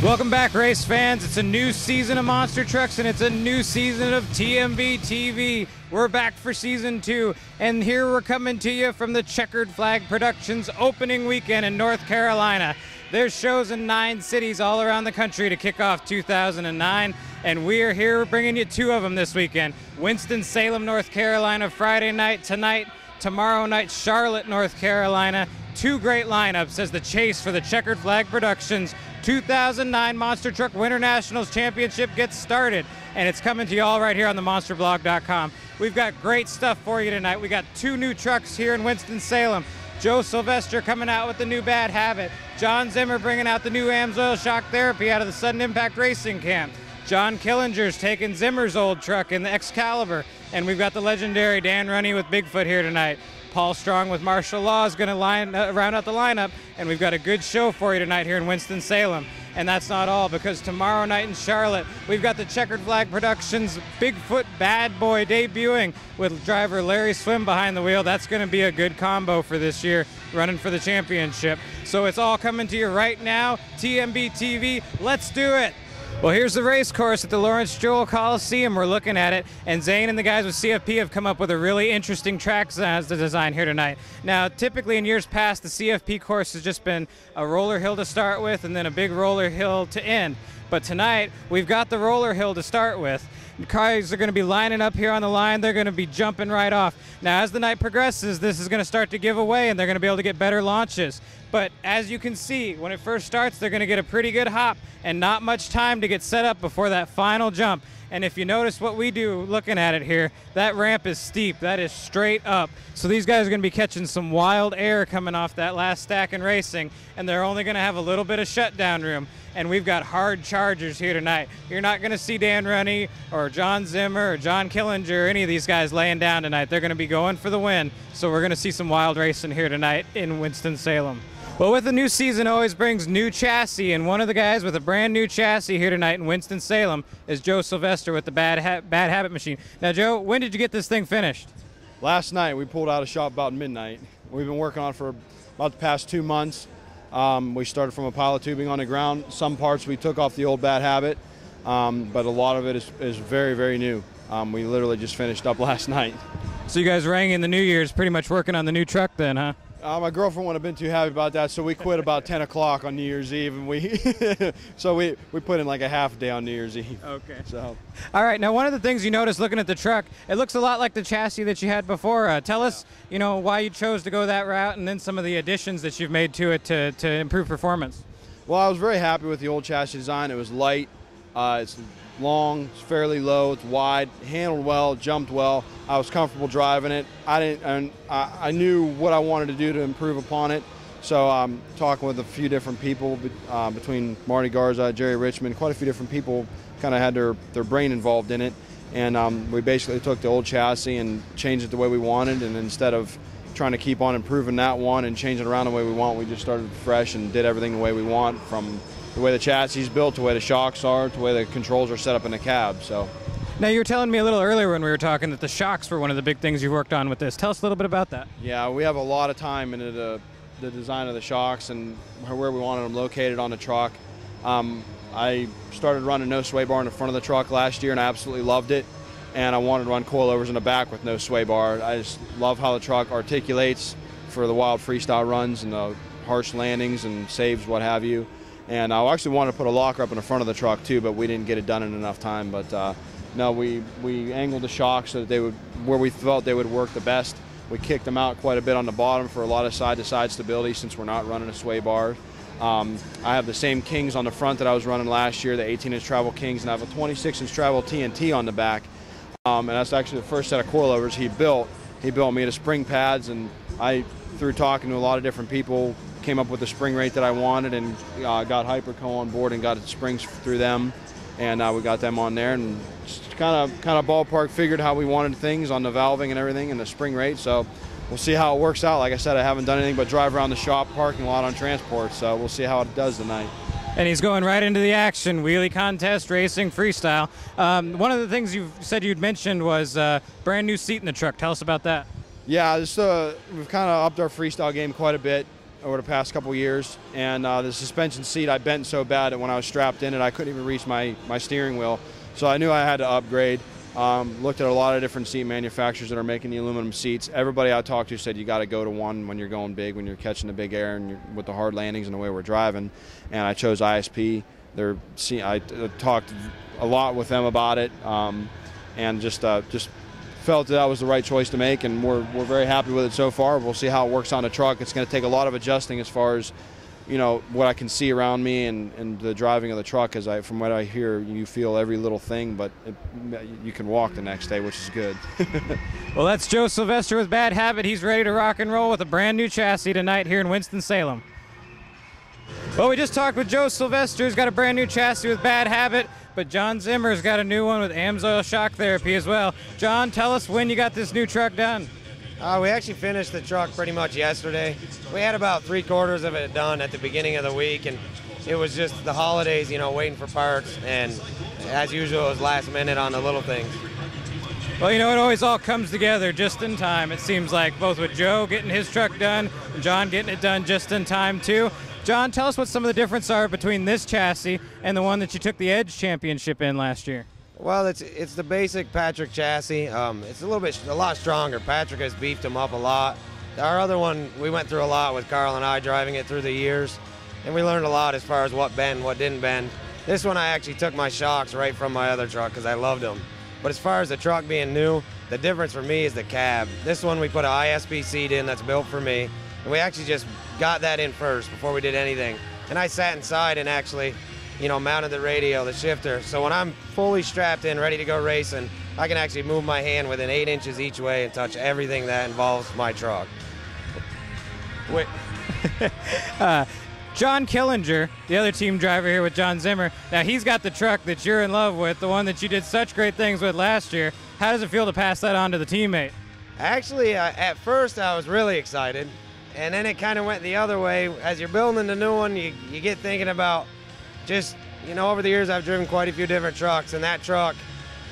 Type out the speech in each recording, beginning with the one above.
Welcome back, race fans. It's a new season of Monster Trucks, and it's a new season of TMB TV. We're back for season 2, and here we're coming to you from the Checkered Flag Productions opening weekend in North Carolina. There's shows in 9 cities all around the country to kick off 2009, and we're here bringing you 2 of them this weekend. Winston-Salem, North Carolina, Friday night. Tonight, tomorrow night, Charlotte, North Carolina. 2 great lineups as the chase for the Checkered Flag Productions 2009 Monster Truck Winter Nationals Championship gets started. And it's coming to you all right here on the monsterblog.com. We've got great stuff for you tonight. We got 2 new trucks here in Winston-Salem. Joe Sylvester coming out with the new Bad Habit. John Zimmer bringing out the new Amsoil Shock Therapy out of the Sudden Impact Racing Camp. John Killenger's taking Zimmer's old truck in the Excaliber. And we've got the legendary Dan Runte with Bigfoot here tonight. Paul Strong with martial law is going to round out the lineup, and we've got a good show for you tonight here in Winston-Salem. And that's not all, because tomorrow night in Charlotte, we've got the Checkered Flag Productions Bigfoot Bad Boy debuting with driver Larry Swim behind the wheel. That's going to be a good combo for this year, running for the championship. So it's all coming to you right now. TMB TV, let's do it. Well, here's the race course at the Lawrence Joel Coliseum. We're looking at it, and Zane and the guys with CFP have come up with a really interesting track design here tonight. Now, typically in years past, the CFP course has just been a roller hill to start with and then a big roller hill to end. But tonight, we've got the roller hill to start with. The cars are going to be lining up here on the line. They're going to be jumping right off. Now, as the night progresses, this is going to start to give away, and they're going to be able to get better launches. But as you can see, when it first starts, they're going to get a pretty good hop and not much time to get set up before that final jump. And if you notice what we do looking at it here, that ramp is steep. That is straight up. So these guys are going to be catching some wild air coming off that last stack in racing, and they're only going to have a little bit of shutdown room. And we've got hard chargers here tonight. You're not going to see Dan Runte or John Zimmer or John Killenger or any of these guys laying down tonight. They're going to be going for the win. So we're going to see some wild racing here tonight in Winston-Salem. Well, with the new season always brings new chassis, and one of the guys with a brand new chassis here tonight in Winston-Salem is Joe Sylvester with the Bad Habit machine. Now, Joe, when did you get this thing finished? Last night. We pulled out of shop about midnight. We've been working on it for about the past 2 months. We started from a pile of tubing on the ground. Some parts we took off the old Bad Habit, but a lot of it is very, very new. We literally just finished up last night. So you guys rang in the New Year's pretty much working on the new truck then, huh? My girlfriend wouldn't have been too happy about that, so we quit about 10 o'clock on New Year's Eve, and we put in like a half day on New Year's Eve. Okay. So. All right. Now, one of the things you notice looking at the truck, it looks a lot like the chassis that you had before. Tell us, you know, why you chose to go that route, and then some of the additions that you've made to it to improve performance. Well, I was very happy with the old chassis design. It was light. It's long, it's fairly low, it's wide, handled well, jumped well. I was comfortable driving it. I knew what I wanted to do to improve upon it. So I'm talking with a few different people between Marty Garza, Jerry Richmond, quite a few different people kind of had their brain involved in it. And we basically took the old chassis and changed it the way we wanted. And instead of trying to keep on improving that one and changing it around the way we want, we just started fresh and did everything the way we want, from the way the chassis is built, to the way the shocks are, to the way the controls are set up in the cab. So. Now, you were telling me a little earlier when we were talking that the shocks were one of the big things you worked on with this. Tell us a little bit about that. Yeah, we have a lot of time into the design of the shocks and where we wanted them located on the truck. I started running no sway bar in the front of the truck last year, and I absolutely loved it. And I wanted to run coilovers in the back with no sway bar. I just love how the truck articulates for the wild freestyle runs and the harsh landings and saves, what have you. And I actually wanted to put a locker up in the front of the truck too, but we didn't get it done in enough time. But no, we angled the shocks so that they would, where we felt they would work the best. We kicked them out quite a bit on the bottom for a lot of side-to-side stability, since we're not running a sway bar. I have the same Kings on the front that I was running last year, the 18-inch travel Kings, and I have a 26-inch travel TNT on the back. And that's actually the first set of coilovers he built. He built me the spring pads, and I, through talking to a lot of different people, came up with the spring rate that I wanted, and got Hyperco on board and got springs through them, and we got them on there, and just kind of ballpark figured how we wanted things on the valving and everything and the spring rate. So we'll see how it works out. Like I said, I haven't done anything but drive around the shop parking lot on transport, so we'll see how it does tonight. And he's going right into the action. Wheelie contest, racing, freestyle. One of the things you said you'd mentioned was brand new seat in the truck. Tell us about that. Yeah, we've kind of upped our freestyle game quite a bit. over the past couple years, and the suspension seat I bent so bad that when I was strapped in it, I couldn't even reach my steering wheel. So I knew I had to upgrade. Looked at a lot of different seat manufacturers that are making the aluminum seats. Everybody I talked to said you got to go to one when you're going big, when you're catching the big air and with the hard landings and the way we're driving. And I chose ISP. I talked a lot with them about it, and just felt that was the right choice to make, and we're very happy with it so far. We'll see how it works on the truck. It's going to take a lot of adjusting as far as, you know, what I can see around me and the driving of the truck. As from what I hear, you feel every little thing, but you can walk the next day, which is good. Well, that's Joe Sylvester with Bad Habit. He's ready to rock and roll with a brand new chassis tonight here in Winston-Salem. Well, we just talked with Joe Sylvester. He's got a brand new chassis with Bad Habit, but John Zimmer's got a new one with Amsoil Shock Therapy as well. John, tell us when you got this new truck done. We actually finished the truck pretty much yesterday. We had about 3/4 of it done at the beginning of the week, and it was just the holidays, you know, waiting for parts, and as usual, it was last minute on the little things. Well, you know, it always all comes together just in time, it seems like, both with Joe getting his truck done and John getting it done just in time, too. John, tell us what some of the differences are between this chassis and the one that you took the Edge Championship in last year. Well, it's the basic Patrick chassis. It's a lot stronger. Patrick has beefed him up a lot. Our other one, we went through a lot with Carl and I driving it through the years, and we learned a lot as far as what bent, what didn't bend. This one, I actually took my shocks right from my other truck because I loved them. But as far as the truck being new, the difference for me is the cab. This one, we put an ISP seat in that's built for me, and we actually just got that in first before we did anything. And I sat inside and actually, you know, mounted the radio, the shifter. So when I'm fully strapped in, ready to go racing, I can actually move my hand within 8 inches each way and touch everything that involves my truck. Wait. John Killenger, the other team driver here with John Zimmer, now he's got the truck that you're in love with, the one that you did such great things with last year. How does it feel to pass that on to the teammate? Actually, at first I was really excited, and then it kind of went the other way. As you're building the new one, you get thinking about just, you know, over the years I've driven quite a few different trucks, and that truck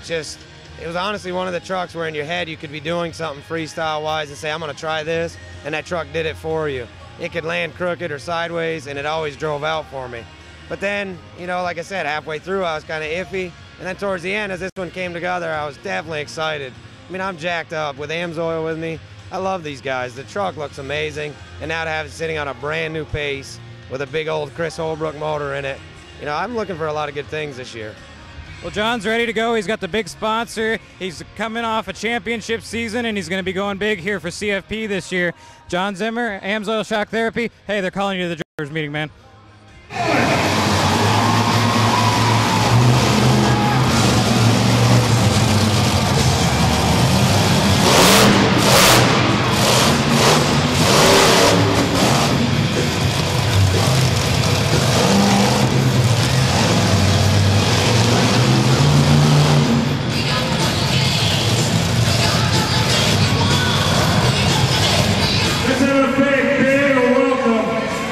just, it was honestly one of the trucks where in your head you could be doing something freestyle-wise and say, I'm going to try this, and that truck did it for you. It could land crooked or sideways, and it always drove out for me. But then, you know, like I said, halfway through I was kind of iffy, and then towards the end, as this one came together, I was definitely excited. I mean, I'm jacked up with Amsoil with me. I love these guys. The truck looks amazing, and now to have it sitting on a brand new pace with a big old Chris Holbrook motor in it, you know, I'm looking for a lot of good things this year. Well, John's ready to go. He's got the big sponsor. He's coming off a championship season, and he's going to be going big here for CFP this year. John Zimmer, Amsoil Shock Therapy. Hey, they're calling you to the drivers' meeting, man.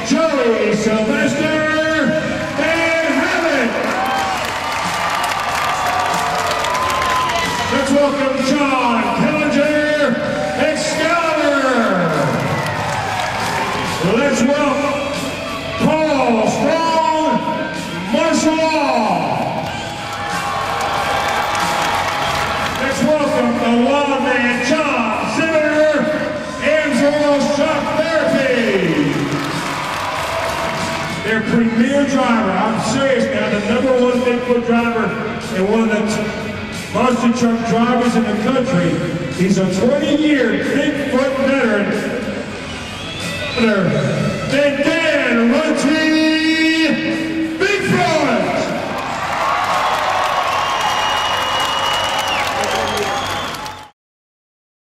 Joe Sylvester and Heaven. Let's welcome John Killenger, Excaliber. Let's welcome Paul Strong, martial law. Let's welcome the law man John Zimmer, Amsoil Shock Therapy. Their premier driver, I'm serious now, the #1 Bigfoot driver and one of the monster truck drivers in the country. He's a 20-year Bigfoot veteran. Dan